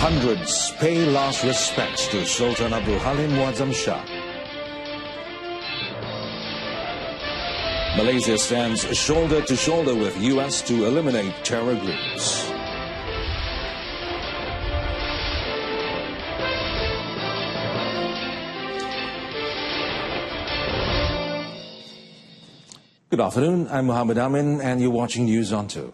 Hundreds pay last respects to Sultan Abdul Halim MUADZAM Shah. Malaysia stands shoulder to shoulder with US to eliminate terror groups. Good afternoon, I'm Muhammad Amin and you're watching News on 2.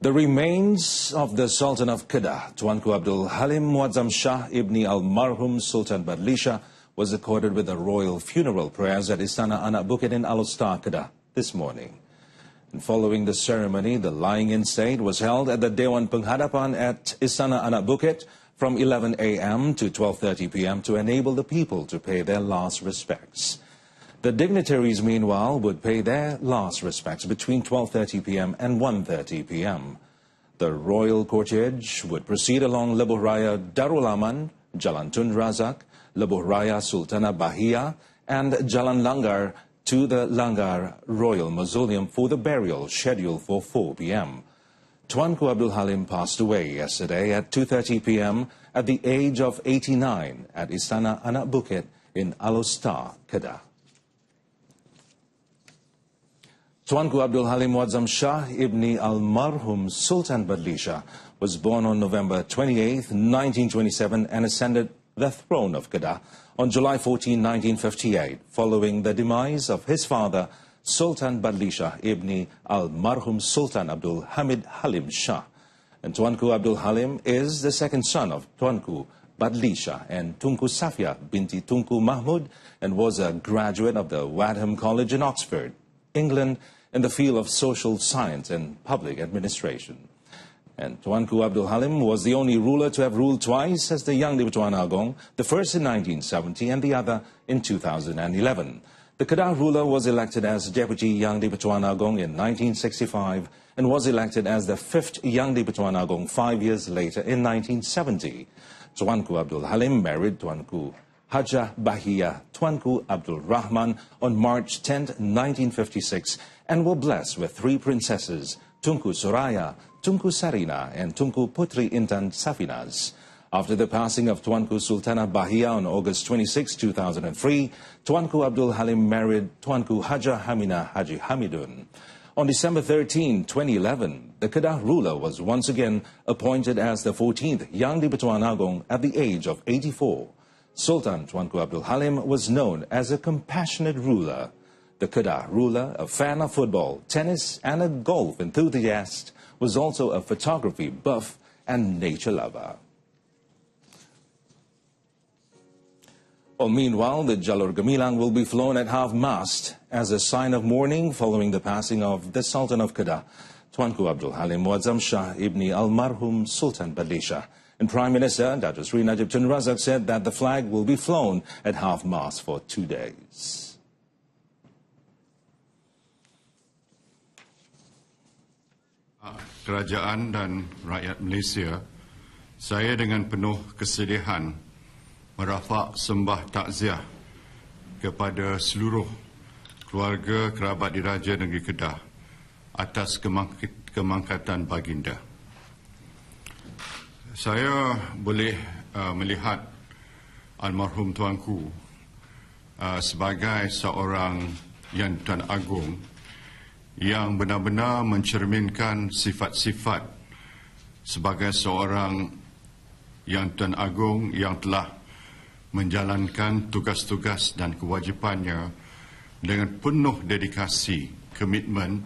The remains of the Sultan of Kedah, Tuanku Abdul Halim MUADZAM Shah Ibni Almarhum Sultan Badlisha, was accorded with the royal funeral prayers at Istana Anak Bukit in Alor, Kedah this morning. And following the ceremony, the lying-in state was held at the Dewan Penghadapan at Istana Anak Bukit from 11 a.m. to 12:30 p.m. to enable the people to pay their last respects. The dignitaries, meanwhile, would pay their last respects between 12:30 p.m. and 1:30 p.m. The royal cortege would proceed along Lebuh Raya Darul Aman, Jalan Tun Razak, Lebuh Raya Sultanah Bahia, and Jalan Langgar to the Langgar Royal Mausoleum for the burial scheduled for 4 p.m. Tuanku Abdul Halim passed away yesterday at 2:30 p.m. at the age of 89 at Istana Anak Bukit in Alor, Kedah. Tuanku Abdul Halim MUADZAM Shah Ibni Almarhum Sultan Badlisha was born on November 28, 1927 and ascended the throne of Kedah on July 14, 1958, following the demise of his father, Sultan Badlisha Ibni Almarhum Sultan Abdul Hamid Halim Shah. And Tuanku Abdul Halim is the second son of Tuanku Badlisha and Tunku Safia binti Tunku Mahmud, and was a graduate of the Wadham College in Oxford, England, in the field of social science and public administration. And Tuanku Abdul Halim was the only ruler to have ruled twice as the Yang di-Pertuan Agong, the first in 1970 and the other in 2011. The Kedah ruler was elected as Deputy Yang di-Pertuan Agong in 1965 and was elected as the fifth Yang di-Pertuan Agong 5 years later in 1970. Tuanku Abdul Halim married Tuanku Hajah Bahia Tuanku Abdul Rahman on March 10, 1956, and were blessed with 3 princesses, Tunku Suraya, Tunku Sarina, and Tunku Putri Intan Safinas. After the passing of Tuanku Sultanah Bahia on August 26, 2003, Tuanku Abdul Halim married Tuanku Hajah Hamina Haji Hamidun. On December 13, 2011, the Kedah ruler was once again appointed as the 14th Yang di-Pertuan Agong at the age of 84. Sultan Tuanku Abdul Halim was known as a compassionate ruler. The Kedah ruler, a fan of football, tennis, and a golf enthusiast, was also a photography buff and nature lover. Well, meanwhile, the Jalur Gemilang will be flown at half-mast as a sign of mourning following the passing of the Sultan of Kedah, Tuanku Abdul Halim MUADZAM Shah Ibni Almarhum Sultan Badlisha. And Prime Minister Datuk Seri Najib Tun Razak said that the flag will be flown at half-mast for 2 days. Kerajaan dan rakyat Malaysia, saya dengan penuh kesedihan merafak sembah takziah kepada seluruh keluarga kerabat diraja negeri Kedah atas kemangkatan baginda. Saya boleh melihat almarhum tuanku sebagai seorang Yang Tuan Agong yang benar-benar mencerminkan sifat-sifat sebagai seorang Yang Tuan Agong yang telah menjalankan tugas-tugas dan kewajipannya dengan penuh dedikasi, komitmen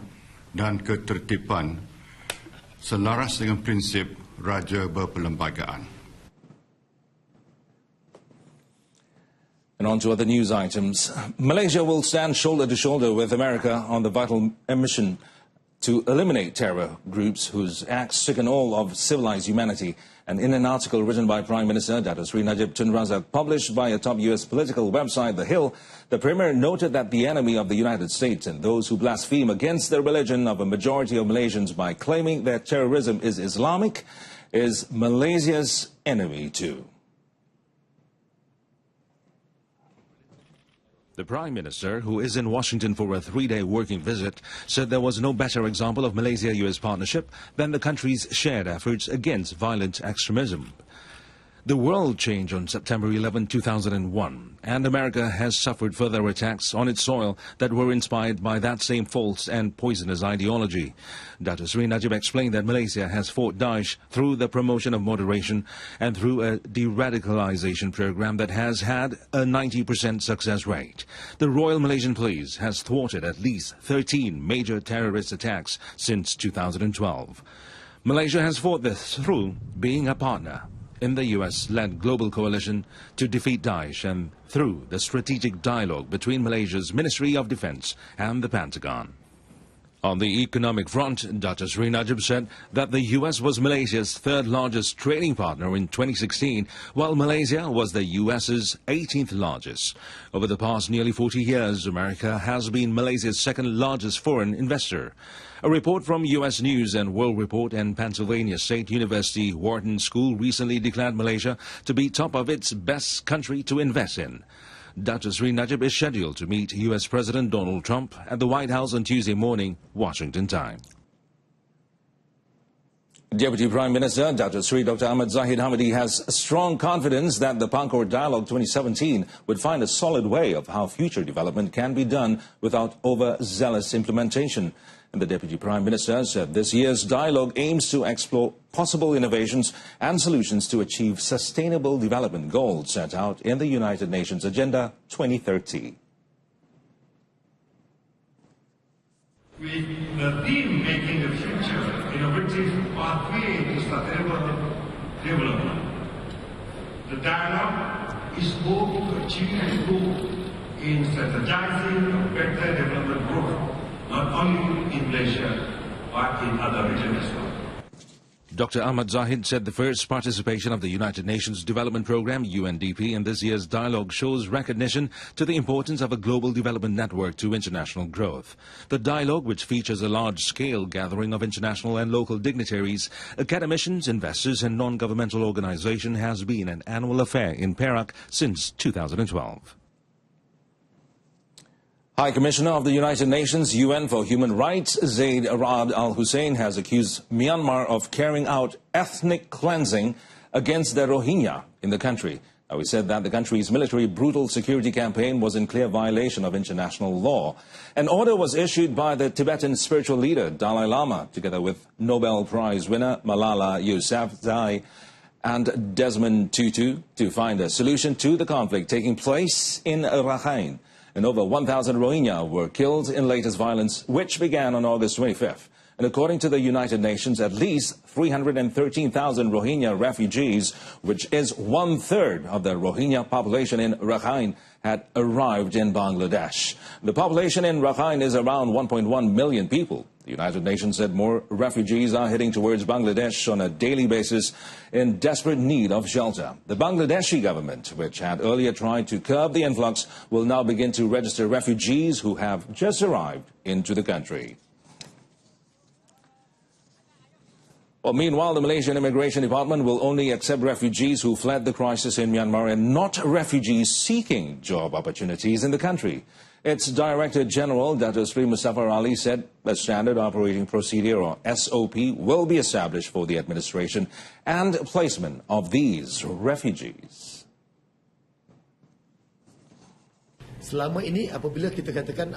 dan ketertiban selaras dengan prinsip Raja Berperlembagaan. And on to other news items. Malaysia will stand shoulder to shoulder with America on the vital mission to eliminate terror groups whose acts sicken all of civilized humanity. And in an article written by Prime Minister Datuk Seri Najib Tun Razak, published by a top US political website, The Hill, the Premier noted that the enemy of the United States and those who blaspheme against the religion of a majority of Malaysians by claiming that terrorism is Islamic is Malaysia's enemy too. The Prime Minister, who is in Washington for a 3-day working visit, said there was no better example of Malaysia-US partnership than the country's shared efforts against violent extremism. The world changed on September 11, 2001, and America has suffered further attacks on its soil that were inspired by that same false and poisonous ideology. Dr. Sri Najib explained that Malaysia has fought Daesh through the promotion of moderation and through a de-radicalization program that has had a 90% success rate. The Royal Malaysian Police has thwarted at least 13 major terrorist attacks since 2012. Malaysia has fought this through being a partner in the US-led global coalition to defeat Daesh and through the strategic dialogue between Malaysia's Ministry of Defense and the Pentagon. On the economic front, Dr. Sri Najib said that the US was Malaysia's third largest trading partner in 2016, while Malaysia was the US's 18th largest. Over the past nearly 40 years, America has been Malaysia's second largest foreign investor. A report from US News and World Report and Pennsylvania State University Wharton School recently declared Malaysia to be top of its best country to invest in. Dr. Sri Najib is scheduled to meet US President Donald Trump at the White House on Tuesday morning, Washington time. Deputy Prime Minister Dr. Sri Dr. Ahmad Zahid Hamidi has strong confidence that the Pangkor Dialogue 2017 would find a solid way of how future development can be done without overzealous implementation. And the Deputy Prime Minister said this year's dialogue aims to explore possible innovations and solutions to achieve sustainable development goals set out in the United Nations Agenda 2030. With the theme making the future innovative pathway to sustainable development, the dialogue is both to achieve a goal in strategizing better development growth, not only in Malaysia, but in other regions as well. Dr. Ahmad Zahid said the first participation of the United Nations Development Programme, UNDP, in this year's dialogue shows recognition to the importance of a global development network to international growth. The dialogue, which features a large-scale gathering of international and local dignitaries, academicians, investors and non-governmental organizations, has been an annual affair in Perak since 2012. High Commissioner of the United Nations UN for Human Rights, Zaid Ra'ad al-Hussein, has accused Myanmar of carrying out ethnic cleansing against the Rohingya in the country. Now, he said that the country's military brutal security campaign was in clear violation of international law. An order was issued by the Tibetan spiritual leader, Dalai Lama, together with Nobel Prize winner Malala Yousafzai and Desmond Tutu, to find a solution to the conflict taking place in Rakhine. And over 1,000 Rohingya were killed in latest violence, which began on August 25th. And according to the United Nations, at least 313,000 Rohingya refugees, which is one-third of the Rohingya population in Rakhine, had arrived in Bangladesh. The population in Rakhine is around 1.1 million people. The United Nations said more refugees are heading towards Bangladesh on a daily basis in desperate need of shelter. The Bangladeshi government, which had earlier tried to curb the influx, will now begin to register refugees who have just arrived into the country. Well, meanwhile, the Malaysian Immigration Department will only accept refugees who fled the crisis in Myanmar and not refugees seeking job opportunities in the country. Its Director General, Dr. Sri Mustafa Ali, said a standard operating procedure, or SOP, will be established for the administration and placement of these refugees. Selama ini apabila kita katakan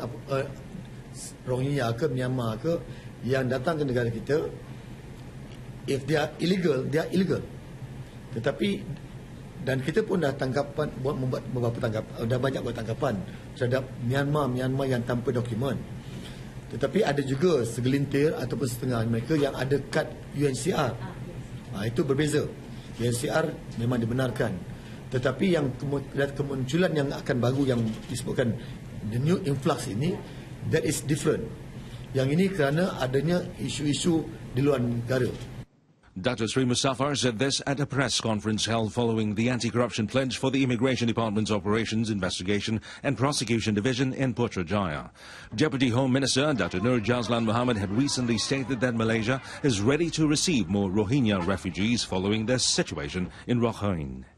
Rohingya ke Myanmar ke yang datang ke negara kita, if they are illegal, they are illegal. Tetapi dan kita pun dah membuat beberapa tangkapan, dah banyak buat tangkapan terhadap Myanmar yang tanpa dokumen. Tetapi ada juga segelintir ataupun setengah mereka yang ada kad UNHCR. Itu berbeza. UNHCR memang dibenarkan. Tetapi yang kemunculan yang akan baru yang disebutkan the new influx ini, that is different. Yang ini kerana adanya isu-isu di luar negara. Dr. Sri Mustafa said this at a press conference held following the anti-corruption pledge for the Immigration Department's Operations, Investigation and Prosecution Division in Putrajaya. Deputy Home Minister Dr. Nur Jazlan Mohammed had recently stated that Malaysia is ready to receive more Rohingya refugees following their situation in Rakhine.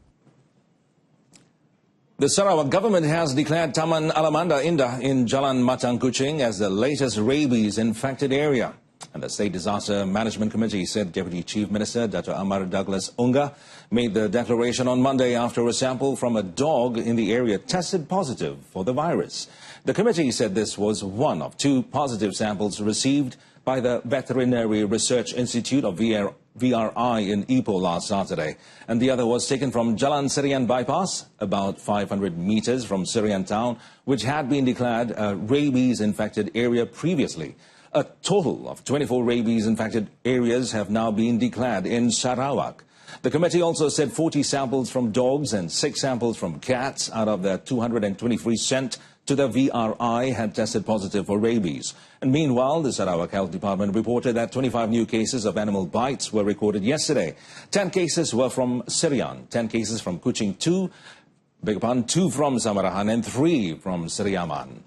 The Sarawak government has declared Taman Alamanda Indah in Jalan Matang Kuching as the latest rabies-infected area. And the State Disaster Management Committee said Deputy Chief Minister Dr. Amar Douglas Unga made the declaration on Monday after a sample from a dog in the area tested positive for the virus. The committee said this was one of 2 positive samples received by the Veterinary Research Institute of VRI in Ipoh last Saturday. And the other was taken from Jalan Serian Bypass, about 500 meters from Serian town, which had been declared a rabies-infected area previously. A total of 24 rabies-infected areas have now been declared in Sarawak. The committee also said 40 samples from dogs and 6 samples from cats out of the 223 sent to the VRI had tested positive for rabies. And meanwhile, the Sarawak Health Department reported that 25 new cases of animal bites were recorded yesterday. 10 cases were from Serian, 10 cases from Kuching 2 from Samarahan and 3 from Seriaman.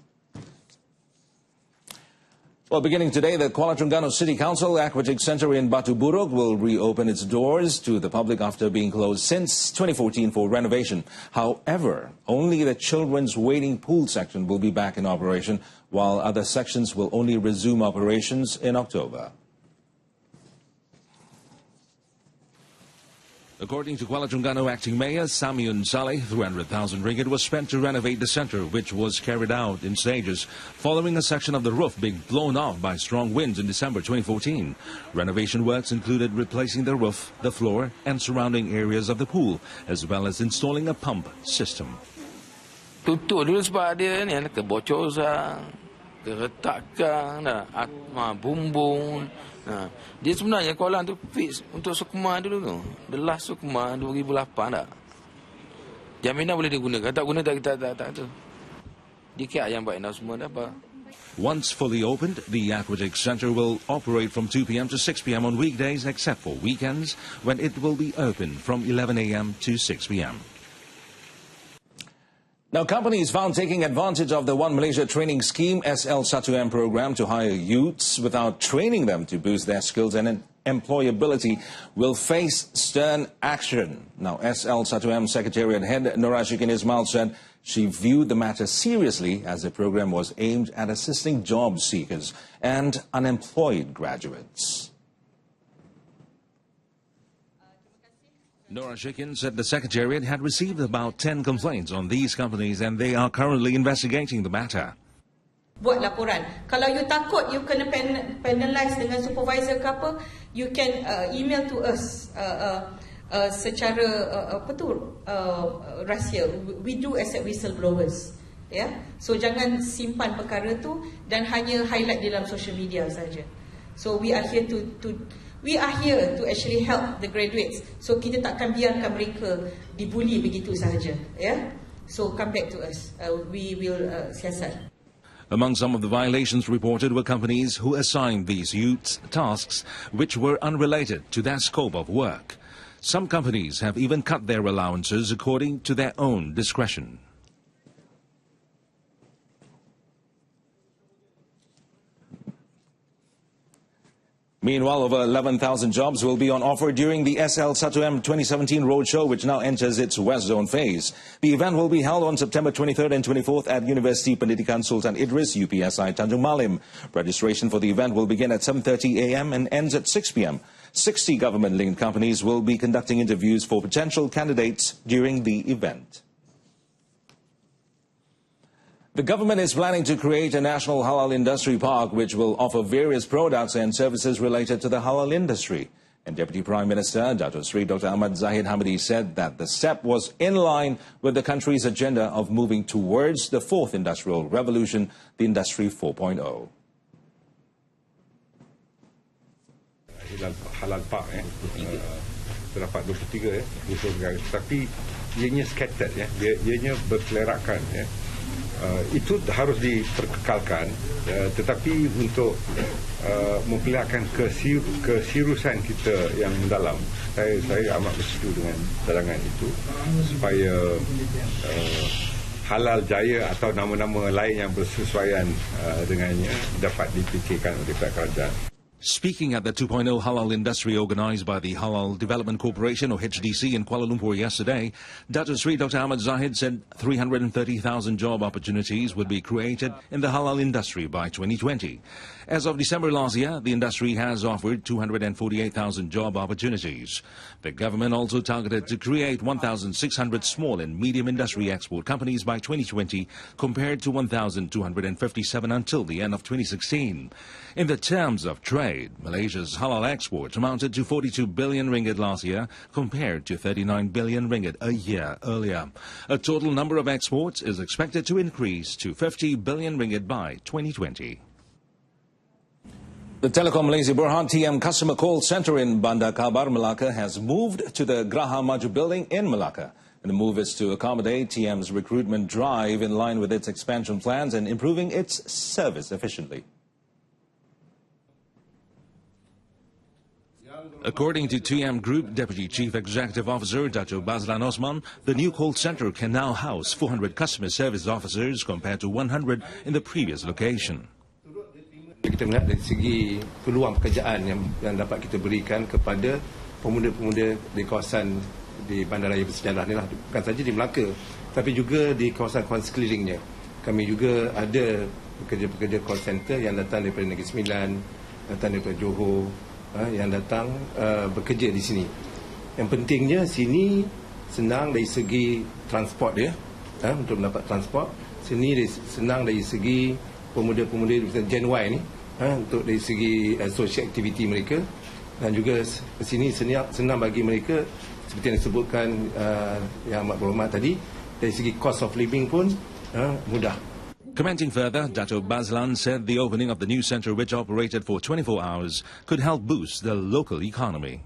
Well, beginning today, the Kuala Terengganu City Council Aquatic Centre in Batu Buruk will reopen its doors to the public after being closed since 2014 for renovation. However, only the children's wading pool section will be back in operation, while other sections will only resume operations in October. According to Kuala Terengganu Acting Mayor Samiun Saleh, 300,000 ringgit was spent to renovate the centre, which was carried out in stages, following a section of the roof being blown off by strong winds in December 2014. Renovation works included replacing the roof, the floor and surrounding areas of the pool, as well as installing a pump system. Tutup dulu sebab dia ni kebocoran, keretakan, bumbung. Dia sebenarnya kolam tu fix untuk Sukma dulu tu. The last Sukma 2008 tak. Jaminan boleh digunakan. Tak guna tak tu. Dikit yang baik nak semua dah apa. Once fully opened, the Aquatic Centre will operate from 2 p.m. to 6 p.m. on weekdays except for weekends, when it will be open from 11 a.m. to 6 p.m. Now, companies found taking advantage of the One Malaysia training scheme SL1M program to hire youths without training them to boost their skills and employability will face stern action. Now, SL1M Secretariat Head Norashikin Ismail said she viewed the matter seriously as the program was aimed at assisting job seekers and unemployed graduates. Norashikin said the Secretariat had received about 10 complaints on these companies and they are currently investigating the matter. Buat laporan. Kalau you takut you kena penalize dengan supervisor ke apa, you can email to us secara rahsia. We do accept whistleblowers. Yeah? So jangan simpan perkara tu dan hanya highlight dalam social media saja. So we are here to actually help the graduates. So kita takkan biarkan mereka dibuli begitu sahaja. Yeah? So come back to us. We will siasat. Among some of the violations reported were companies who assigned these youths tasks which were unrelated to their scope of work. Some companies have even cut their allowances according to their own discretion. Meanwhile, over 11,000 jobs will be on offer during the SL1M 2017 Roadshow, which now enters its West Zone phase. The event will be held on September 23rd and 24th at University Pendidikan Sultan Idris, UPSI Tanjung Malim. Registration for the event will begin at 7:30 a.m. and ends at 6 p.m. 60 government-linked companies will be conducting interviews for potential candidates during the event. The government is planning to create a national halal industry park which will offer various products and services related to the halal industry. And Deputy Prime Minister Dato Sri Dr. Ahmad Zahid Hamidi said that the step was in line with the country's agenda of moving towards the fourth industrial revolution, the Industry 4.0. Halal Park terdapat 23 usul negara, tapi ianya scattered ianya berkelerakan itu harus diperkekalkan, tetapi untuk memperlihatkan kesirusan kita yang mendalam, saya amat bersetuju dengan cadangan itu supaya halal jaya atau nama-nama lain yang bersesuaian dengannya dapat dipikirkan oleh pihak kerajaan. Speaking at the 2.0 Halal Industry organised by the Halal Development Corporation, or HDC, in Kuala Lumpur yesterday, Dato Sri Dr. Ahmad Zahid said 330,000 job opportunities would be created in the halal industry by 2020. As of December last year, the industry has offered 248,000 job opportunities. The government also targeted to create 1,600 small and medium industry export companies by 2020, compared to 1,257 until the end of 2016. In the terms of trade, Malaysia's halal exports amounted to 42 billion ringgit last year, compared to 39 billion ringgit a year earlier. A total number of exports is expected to increase to 50 billion ringgit by 2020. The Telekom Malaysia Berhad TM Customer Call Centre in Bandar Kabar, Melaka, has moved to the Graha Maju building in Melaka. And the move is to accommodate TM's recruitment drive in line with its expansion plans and improving its service efficiently. According to TM Group Deputy Chief Executive Officer Dato Bazlan Osman, the new call centre can now house 400 customer service officers compared to 100 in the previous location. Kita melihat dari segi peluang pekerjaan yang dapat kita berikan kepada pemuda-pemuda di kawasan di Bandaraya Bersejarah ni lah, bukan saja di Melaka tapi juga di kawasan-kawasan sekelilingnya. Kami juga ada pekerja-pekerja call center yang datang daripada Negeri Sembilan, datang daripada Johor, yang datang bekerja di sini. Yang pentingnya sini senang dari segi transport dia, untuk mendapat transport. Sini senang dari segi pemuda-pemuda Gen Y ni, untuk dari segi social activity mereka, dan juga sini senang bagi mereka seperti yang disebutkan yang amat berhormat tadi, dari segi cost of living pun mudah. Commenting further, Dato Bazlan said the opening of the new centre, which operated for 24 hours, could help boost the local economy.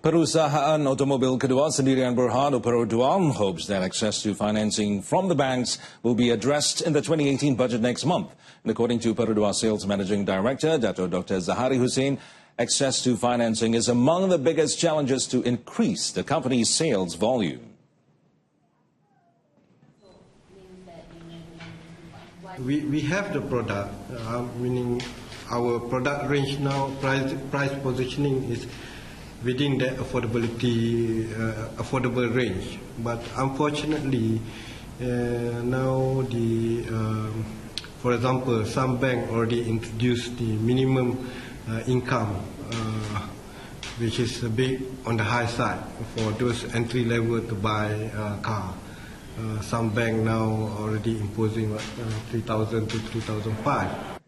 Perusahaan otomobil kedua sendirian Berhad, Perodua, hopes that access to financing from the banks will be addressed in the 2018 budget next month. And according to Perodua Sales Managing Director, Dato Dr. Zahari Hussein, access to financing is among the biggest challenges to increase the company's sales volume. We have the product, meaning our product range now, price positioning is within that affordable range. But unfortunately, now for example, some bank already introduced the minimum income, which is a bit on the high side for those entry level to buy a car. Some bank now already imposing 3,000 to 3,500.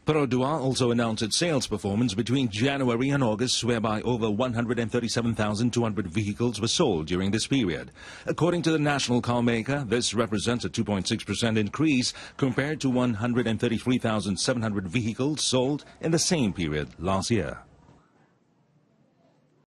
Perodua also announced its sales performance between January and August, whereby over 137,200 vehicles were sold during this period. According to the national car maker, this represents a 2.6% increase compared to 133,700 vehicles sold in the same period last year.